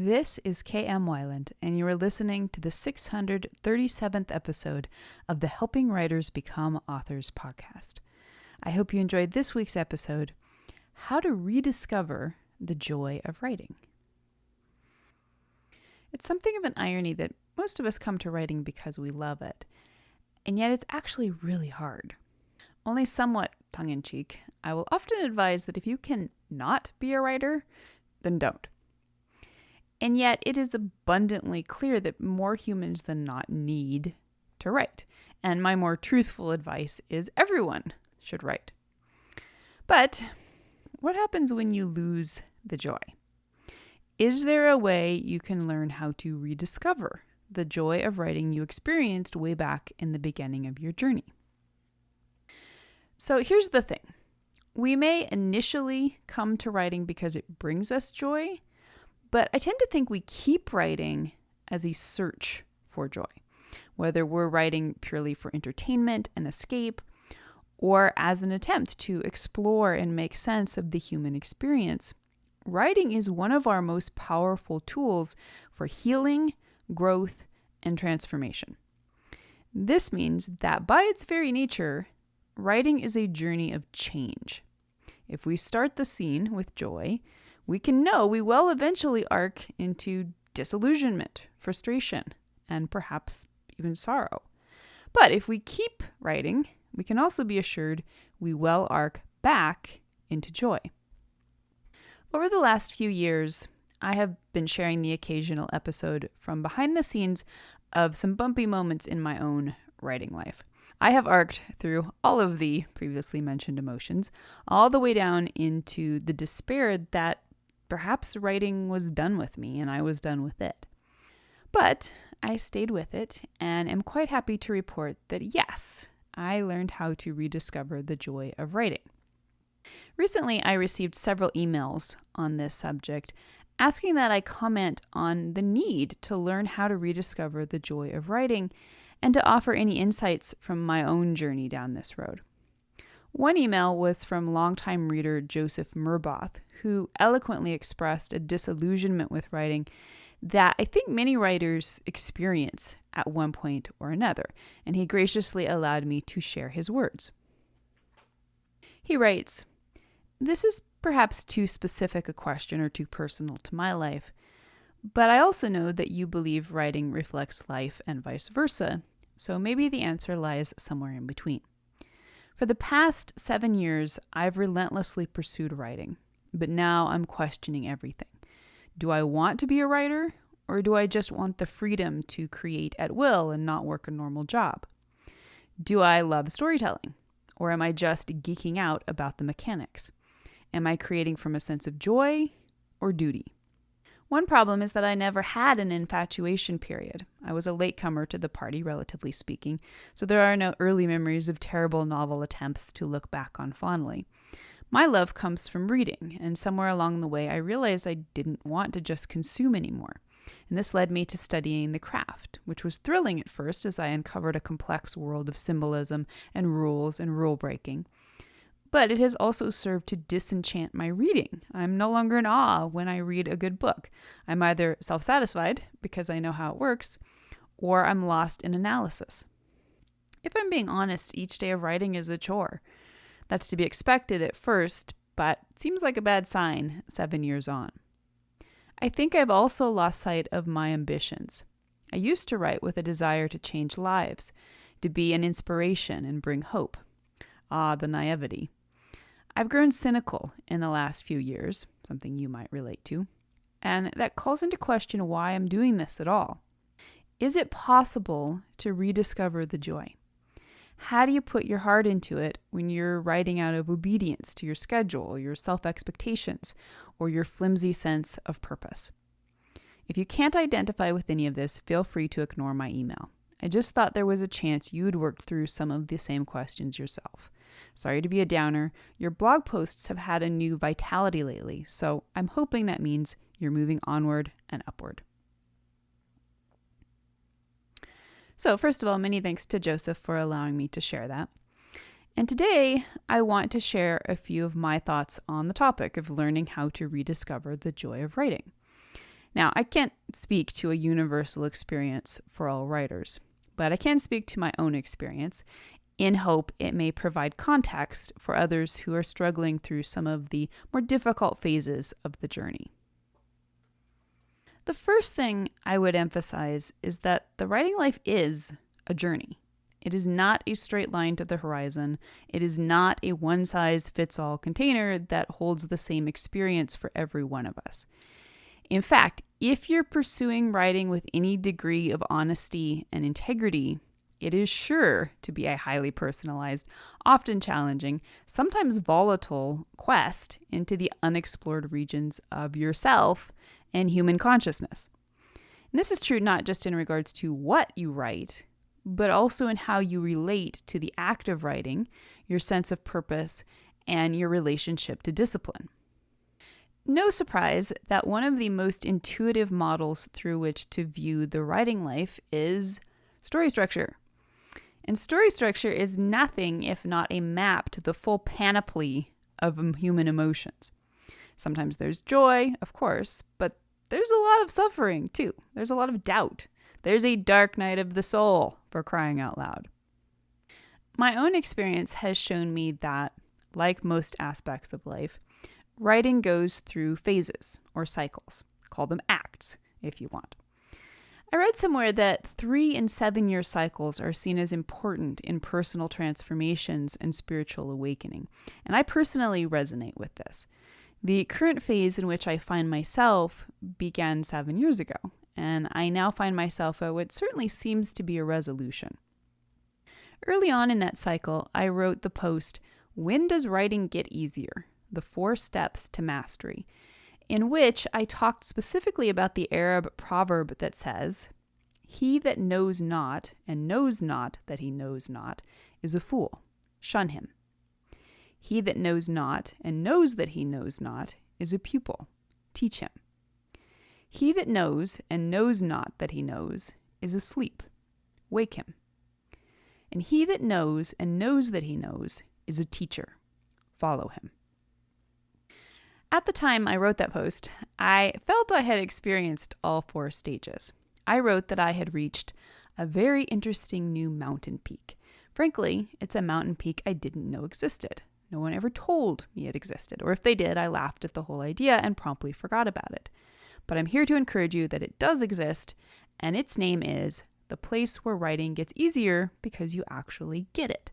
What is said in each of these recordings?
This is K.M. Weiland, and you are listening to the 637th episode of the Helping Writers Become Authors podcast. I hope you enjoyed this week's episode, How to Rediscover the Joy of Writing. It's something of an irony that most of us come to writing because we love it, and yet it's actually really hard. Only somewhat tongue-in-cheek, I will often advise that if you can not be a writer, then don't. And yet it is abundantly clear that more humans than not need to write. And my more truthful advice is everyone should write. But what happens when you lose the joy? Is there a way you can learn how to rediscover the joy of writing you experienced way back in the beginning of your journey? So here's the thing. We may initially come to writing because it brings us joy, but I tend to think we keep writing as a search for joy. Whether we're writing purely for entertainment and escape, or as an attempt to explore and make sense of the human experience, writing is one of our most powerful tools for healing, growth, and transformation. This means that by its very nature, writing is a journey of change. If we start the scene with joy, we can know we will eventually arc into disillusionment, frustration, and perhaps even sorrow. But if we keep writing, we can also be assured we will arc back into joy. Over the last few years, I have been sharing the occasional episode from behind the scenes of some bumpy moments in my own writing life. I have arced through all of the previously mentioned emotions, all the way down into the despair that perhaps writing was done with me and I was done with it. But I stayed with it and am quite happy to report that yes, I learned how to rediscover the joy of writing. Recently, I received several emails on this subject asking that I comment on the need to learn how to rediscover the joy of writing and to offer any insights from my own journey down this road. One email was from longtime reader Joseph Murboth, who eloquently expressed a disillusionment with writing that I think many writers experience at one point or another, and he graciously allowed me to share his words. He writes, "This is perhaps too specific a question or too personal to my life, but I also know that you believe writing reflects life and vice versa, so maybe the answer lies somewhere in between. For the past 7 years, I've relentlessly pursued writing, but now I'm questioning everything. Do I want to be a writer, or do I just want the freedom to create at will and not work a normal job? Do I love storytelling, or am I just geeking out about the mechanics? Am I creating from a sense of joy or duty? One problem is that I never had an infatuation period. I was a latecomer to the party, relatively speaking, so there are no early memories of terrible novel attempts to look back on fondly. My love comes from reading, and somewhere along the way I realized I didn't want to just consume anymore. And this led me to studying the craft, which was thrilling at first as I uncovered a complex world of symbolism and rules and rule breaking. But it has also served to disenchant my reading. I'm no longer in awe when I read a good book. I'm either self-satisfied because I know how it works, or I'm lost in analysis. If I'm being honest, each day of writing is a chore. That's to be expected at first, but it seems like a bad sign 7 years on. I think I've also lost sight of my ambitions. I used to write with a desire to change lives, to be an inspiration and bring hope. Ah, the naivety. I've grown cynical in the last few years, something you might relate to, and that calls into question why I'm doing this at all. Is it possible to rediscover the joy? How do you put your heart into it when you're writing out of obedience to your schedule, your self-expectations, or your flimsy sense of purpose? If you can't identify with any of this, feel free to ignore my email. I just thought there was a chance you'd worked through some of the same questions yourself. Sorry to be a downer. Your blog posts have had a new vitality lately, so I'm hoping that means you're moving onward and upward. So first of all, many thanks to Joseph for allowing me to share that. And today, I want to share a few of my thoughts on the topic of learning how to rediscover the joy of writing. Now, I can't speak to a universal experience for all writers, but I can speak to my own experience in hope it may provide context for others who are struggling through some of the more difficult phases of the journey. The first thing I would emphasize is that the writing life is a journey. It is not a straight line to the horizon. It is not a one-size-fits-all container that holds the same experience for every one of us. In fact, if you're pursuing writing with any degree of honesty and integrity, it is sure to be a highly personalized, often challenging, sometimes volatile quest into the unexplored regions of yourself and human consciousness. And this is true not just in regards to what you write, but also in how you relate to the act of writing, your sense of purpose, and your relationship to discipline. No surprise that one of the most intuitive models through which to view the writing life is story structure. And story structure is nothing if not a map to the full panoply of human emotions. Sometimes there's joy, of course, but there's a lot of suffering too. There's a lot of doubt. There's a dark night of the soul, for crying out loud. My own experience has shown me that, like most aspects of life, writing goes through phases or cycles. Call them acts, if you want. I read somewhere that 3 and 7 year cycles are seen as important in personal transformations and spiritual awakening, and I personally resonate with this. The current phase in which I find myself began 7 years ago, and I now find myself at what certainly seems to be a resolution. Early on in that cycle, I wrote the post, "When Does Writing Get Easier? The 4 Steps to Mastery," in which I talked specifically about the Arab proverb that says, "He that knows not and knows not that he knows not is a fool. Shun him. He that knows not and knows that he knows not is a pupil. Teach him. He that knows and knows not that he knows is asleep. Wake him. And he that knows and knows that he knows is a teacher. Follow him." At the time I wrote that post, I felt I had experienced all 4 stages. I wrote that I had reached a very interesting new mountain peak. Frankly, it's a mountain peak I didn't know existed. No one ever told me it existed, or if they did, I laughed at the whole idea and promptly forgot about it. But I'm here to encourage you that it does exist, and its name is the place where writing gets easier because you actually get it.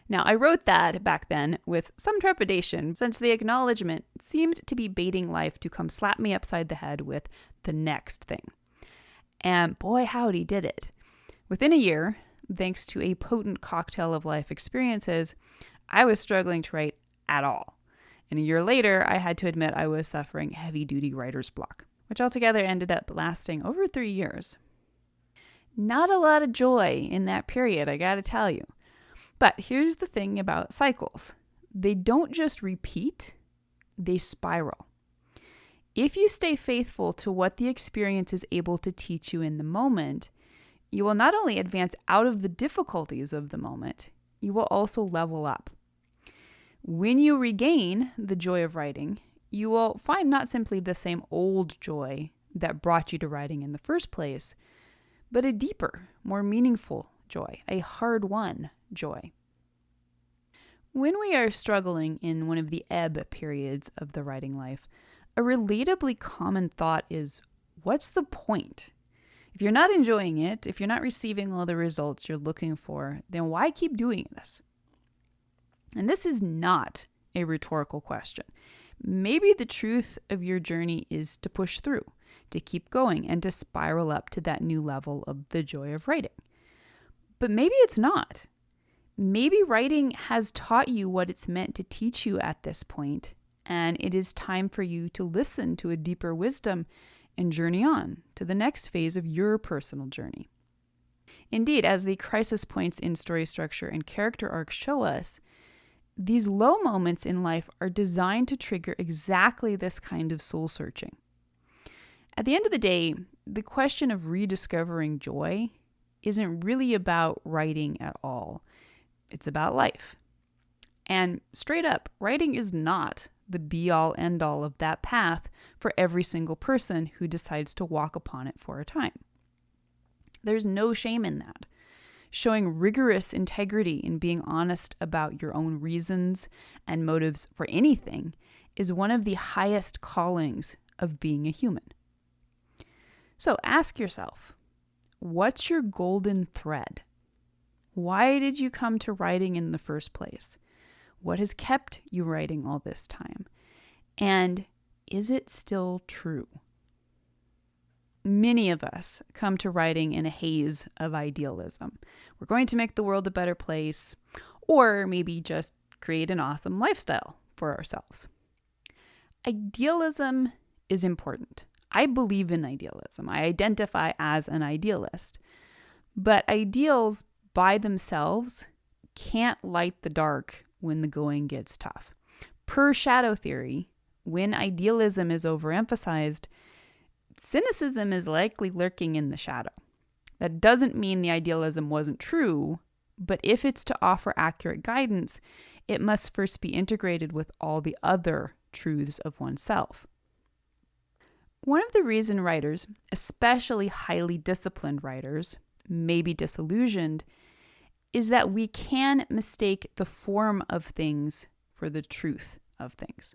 Now, I wrote that back then with some trepidation, since the acknowledgement seemed to be baiting life to come slap me upside the head with the next thing. And boy, howdy did it. Within a year, thanks to a potent cocktail of life experiences, I was struggling to write at all. And a year later, I had to admit I was suffering heavy-duty writer's block, which altogether ended up lasting over 3 years. Not a lot of joy in that period, I gotta tell you. But here's the thing about cycles. They don't just repeat, they spiral. If you stay faithful to what the experience is able to teach you in the moment, you will not only advance out of the difficulties of the moment, you will also level up. When you regain the joy of writing, you will find not simply the same old joy that brought you to writing in the first place, but a deeper, more meaningful joy, a hard-won joy. When we are struggling in one of the ebb periods of the writing life, a relatably common thought is, what's the point? If you're not enjoying it, if you're not receiving all the results you're looking for, then why keep doing this? And this is not a rhetorical question. Maybe the truth of your journey is to push through, to keep going, and to spiral up to that new level of the joy of writing. But maybe it's not. Maybe writing has taught you what it's meant to teach you at this point, and it is time for you to listen to a deeper wisdom and journey on to the next phase of your personal journey. Indeed, as the crisis points in story structure and character arc show us, these low moments in life are designed to trigger exactly this kind of soul searching. At the end of the day, the question of rediscovering joy isn't really about writing at all. It's about life. And straight up, writing is not the be-all, end-all of that path for every single person who decides to walk upon it for a time. There's no shame in that. Showing rigorous integrity in being honest about your own reasons and motives for anything is one of the highest callings of being a human. So ask yourself, what's your golden thread? Why did you come to writing in the first place? What has kept you writing all this time? And is it still true? Many of us come to writing in a haze of idealism. We're going to make the world a better place, or maybe just create an awesome lifestyle for ourselves. Idealism is important. I believe in idealism. I identify as an idealist. But ideals by themselves can't light the dark when the going gets tough. Per shadow theory, when idealism is overemphasized, cynicism is likely lurking in the shadow. That doesn't mean the idealism wasn't true, but if it's to offer accurate guidance, it must first be integrated with all the other truths of oneself. One of the reasons writers, especially highly disciplined writers, may be disillusioned is that we can mistake the form of things for the truth of things.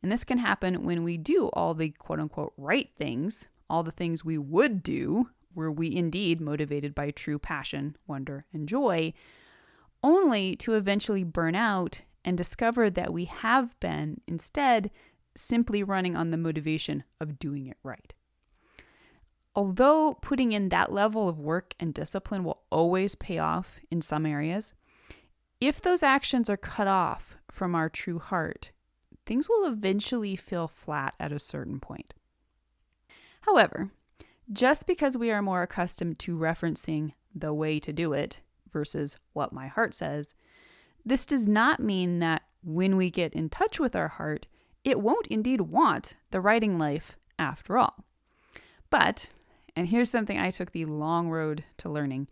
And this can happen when we do all the quote-unquote right things, all the things we would do, were we indeed motivated by true passion, wonder, and joy, only to eventually burn out and discover that we have been, instead, simply running on the motivation of doing it right. Although putting in that level of work and discipline will always pay off in some areas, if those actions are cut off from our true heart, things will eventually feel flat at a certain point. However, just because we are more accustomed to referencing the way to do it versus what my heart says, this does not mean that when we get in touch with our heart, it won't indeed want the writing life after all. But, and here's something I took the long road to learning,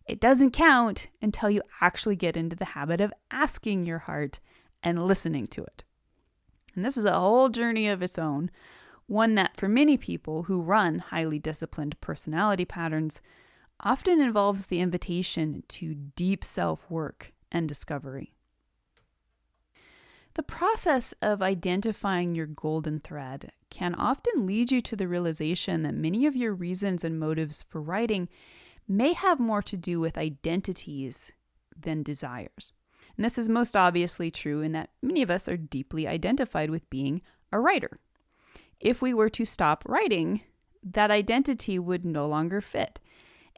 it doesn't count until you actually get into the habit of asking your heart and listening to it. And this is a whole journey of its own, one that for many people who run highly disciplined personality patterns often involves the invitation to deep self-work and discovery. The process of identifying your golden thread can often lead you to the realization that many of your reasons and motives for writing may have more to do with identities than desires. And this is most obviously true in that many of us are deeply identified with being a writer. If we were to stop writing, that identity would no longer fit.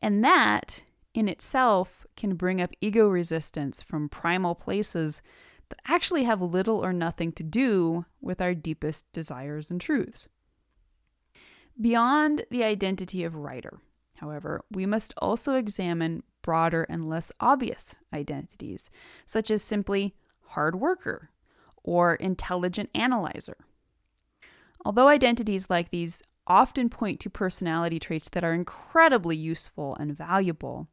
And that, in itself, can bring up ego resistance from primal places that actually have little or nothing to do with our deepest desires and truths. Beyond the identity of writer, however, we must also examine broader and less obvious identities, such as simply hard worker or intelligent analyzer. Although identities like these often point to personality traits that are incredibly useful and valuable,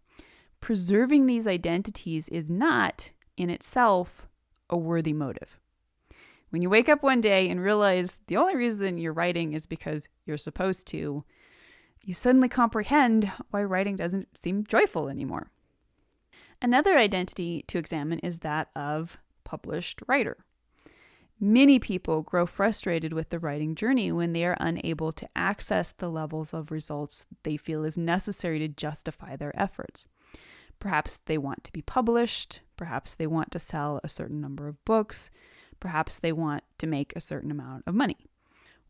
preserving these identities is not, in itself, a worthy motive. When you wake up one day and realize the only reason you're writing is because you're supposed to, you suddenly comprehend why writing doesn't seem joyful anymore. Another identity to examine is that of published writer. Many people grow frustrated with the writing journey when they are unable to access the levels of results they feel is necessary to justify their efforts. Perhaps they want to be published, perhaps they want to sell a certain number of books, perhaps they want to make a certain amount of money.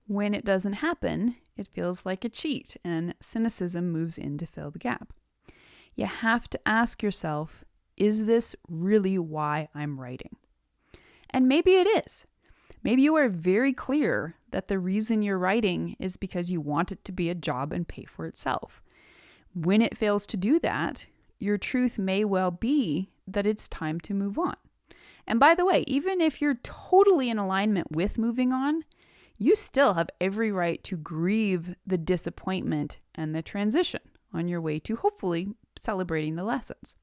When it doesn't happen, it feels like a cheat, and cynicism moves in to fill the gap. You have to ask yourself, is this really why I'm writing? And maybe it is. Maybe you are very clear that the reason you're writing is because you want it to be a job and pay for itself. When it fails to do that, your truth may well be that it's time to move on. And by the way, even if you're totally in alignment with moving on, you still have every right to grieve the disappointment and the transition on your way to hopefully celebrating the lessons.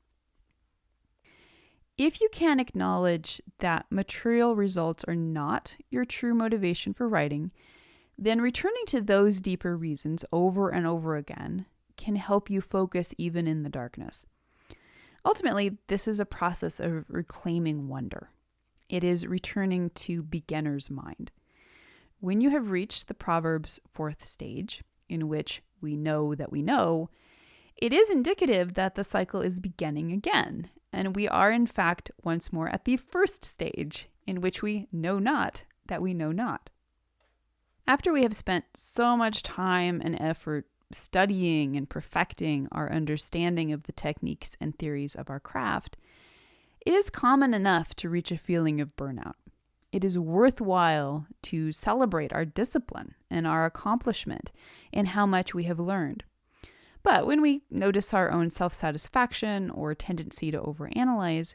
If you can acknowledge that material results are not your true motivation for writing, then returning to those deeper reasons over and over again can help you focus even in the darkness. Ultimately, this is a process of reclaiming wonder. It is returning to beginner's mind. When you have reached the Proverbs' fourth stage, in which we know that we know, it is indicative that the cycle is beginning again, and we are in fact once more at the first stage, in which we know not that we know not. After we have spent so much time and effort studying and perfecting our understanding of the techniques and theories of our craft, it is common enough to reach a feeling of burnout. It is worthwhile to celebrate our discipline and our accomplishment and how much we have learned. But when we notice our own self-satisfaction or tendency to overanalyze,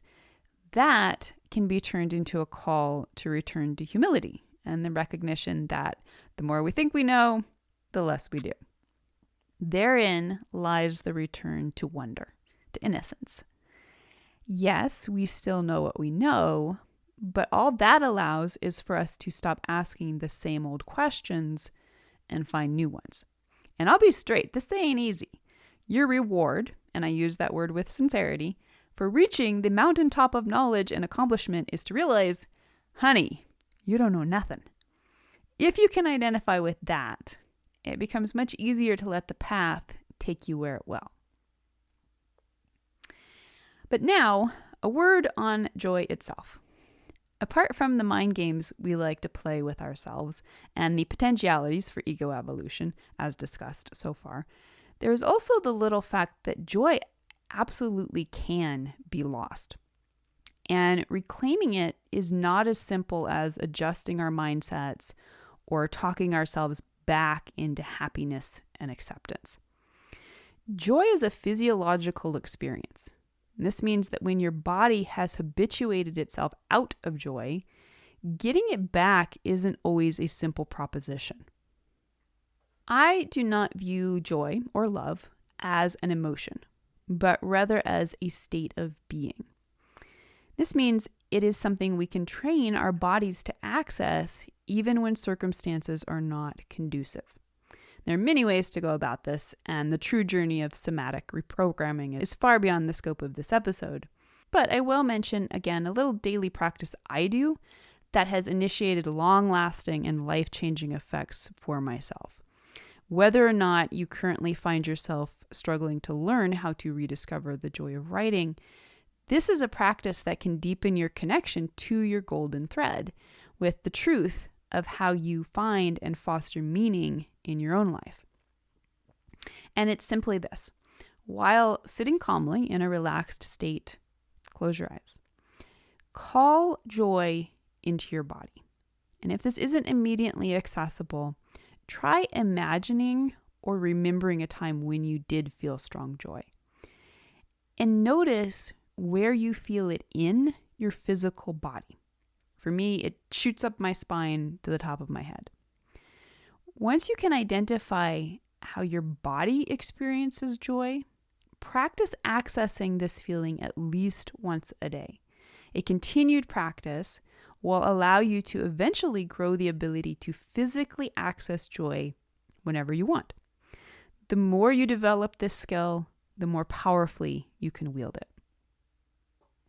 that can be turned into a call to return to humility and the recognition that the more we think we know, the less we do. Therein lies the return to wonder, to innocence. Yes, we still know what we know, but all that allows is for us to stop asking the same old questions and find new ones. And I'll be straight, this ain't easy. Your reward, and I use that word with sincerity, for reaching the mountaintop of knowledge and accomplishment is to realize, honey, you don't know nothing. If you can identify with that, it becomes much easier to let the path take you where it will. But now, a word on joy itself. Apart from the mind games we like to play with ourselves and the potentialities for ego evolution, as discussed so far, there is also the little fact that joy absolutely can be lost. And reclaiming it is not as simple as adjusting our mindsets or talking ourselves back into happiness and acceptance. Joy is a physiological experience. This means that when your body has habituated itself out of joy, getting it back isn't always a simple proposition. I do not view joy or love as an emotion, but rather as a state of being. This means it is something we can train our bodies to access even when circumstances are not conducive. There are many ways to go about this, and the true journey of somatic reprogramming is far beyond the scope of this episode. But I will mention, again, a little daily practice I do that has initiated long-lasting and life-changing effects for myself. Whether or not you currently find yourself struggling to learn how to rediscover the joy of writing, this is a practice that can deepen your connection to your golden thread with the truth of how you find and foster meaning in your own life. And it's simply this. While sitting calmly in a relaxed state, close your eyes. Call joy into your body. And if this isn't immediately accessible, try imagining or remembering a time when you did feel strong joy. And notice where you feel it in your physical body. For me, it shoots up my spine to the top of my head. Once you can identify how your body experiences joy, practice accessing this feeling at least once a day. A continued practice will allow you to eventually grow the ability to physically access joy whenever you want. The more you develop this skill, the more powerfully you can wield it.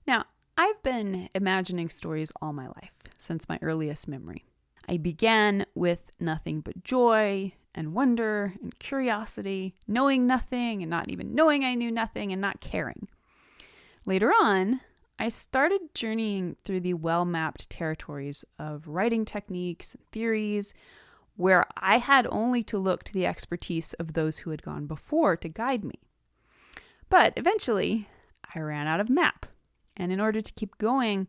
Now, I've been imagining stories all my life, since my earliest memory. I began with nothing but joy and wonder and curiosity, knowing nothing and not even knowing I knew nothing and not caring. Later on, I started journeying through the well-mapped territories of writing techniques and theories where I had only to look to the expertise of those who had gone before to guide me. But eventually, I ran out of map. And in order to keep going,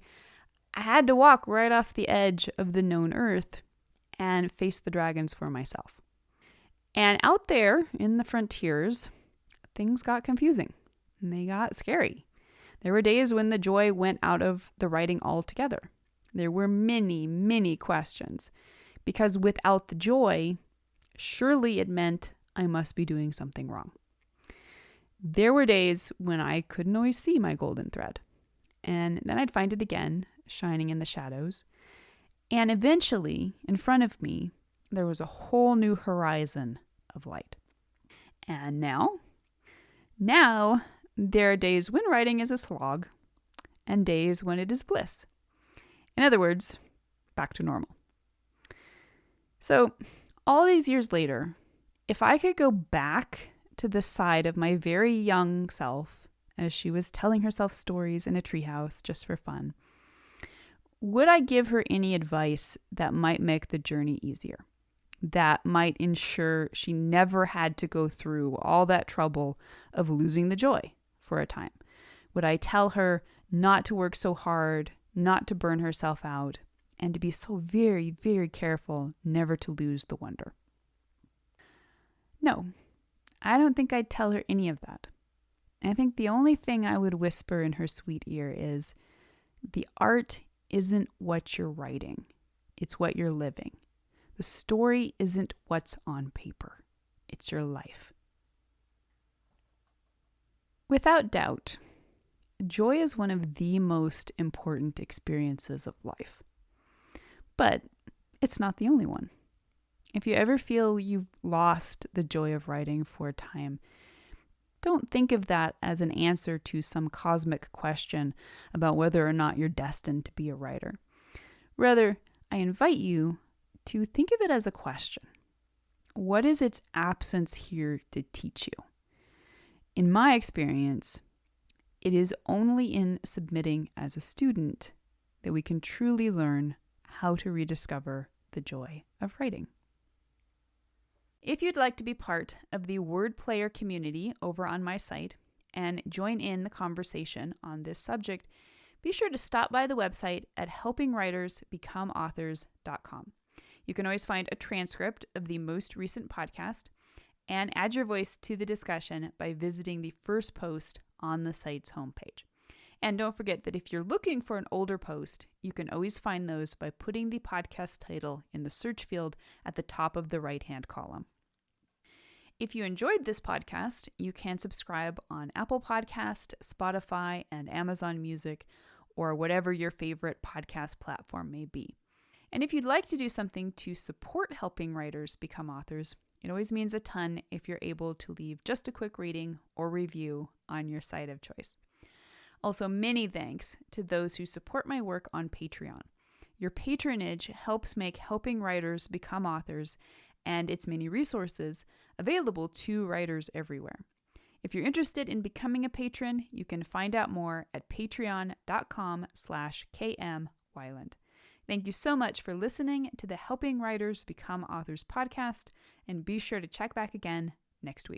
I had to walk right off the edge of the known earth and face the dragons for myself. And out there in the frontiers, things got confusing and they got scary. There were days when the joy went out of the writing altogether. There were many, many questions because without the joy, surely it meant I must be doing something wrong. There were days when I couldn't always see my golden thread. and then I'd find it again, shining in the shadows. And eventually, in front of me, there was a whole new horizon of light. And now there are days when writing is a slog and days when it is bliss. In other words, back to normal. So, all these years later, if I could go back to the side of my very young self as she was telling herself stories in a treehouse just for fun, would I give her any advice that might make the journey easier? That might ensure she never had to go through all that trouble of losing the joy for a time? Would I tell her not to work so hard, not to burn herself out, and to be so very, very careful never to lose the wonder? No, I don't think I'd tell her any of that. I think the only thing I would whisper in her sweet ear is, the art isn't what you're writing, it's what you're living. The story isn't what's on paper, it's your life. Without doubt, joy is one of the most important experiences of life. But it's not the only one. If you ever feel you've lost the joy of writing for a time, don't think of that as an answer to some cosmic question about whether or not you're destined to be a writer. Rather, I invite you to think of it as a question. What is its absence here to teach you? In my experience, it is only in submitting as a student that we can truly learn how to rediscover the joy of writing. If you'd like to be part of the word player community over on my site and join in the conversation on this subject, be sure to stop by the website at helpingwritersbecomeauthors.com. You can always find a transcript of the most recent podcast and add your voice to the discussion by visiting the first post on the site's homepage. And don't forget that if you're looking for an older post, you can always find those by putting the podcast title in the search field at the top of the right-hand column. If you enjoyed this podcast, you can subscribe on Apple Podcast, Spotify, and Amazon Music, or whatever your favorite podcast platform may be. And if you'd like to do something to support helping writers become authors, it always means a ton if you're able to leave just a quick rating or review on your site of choice. Also, many thanks to those who support my work on Patreon. Your patronage helps make helping writers become authors and its many resources available to writers everywhere. If you're interested in becoming a patron, you can find out more at patreon.com/kmweiland. Thank you so much for listening to the Helping Writers Become Authors podcast, and be sure to check back again next week.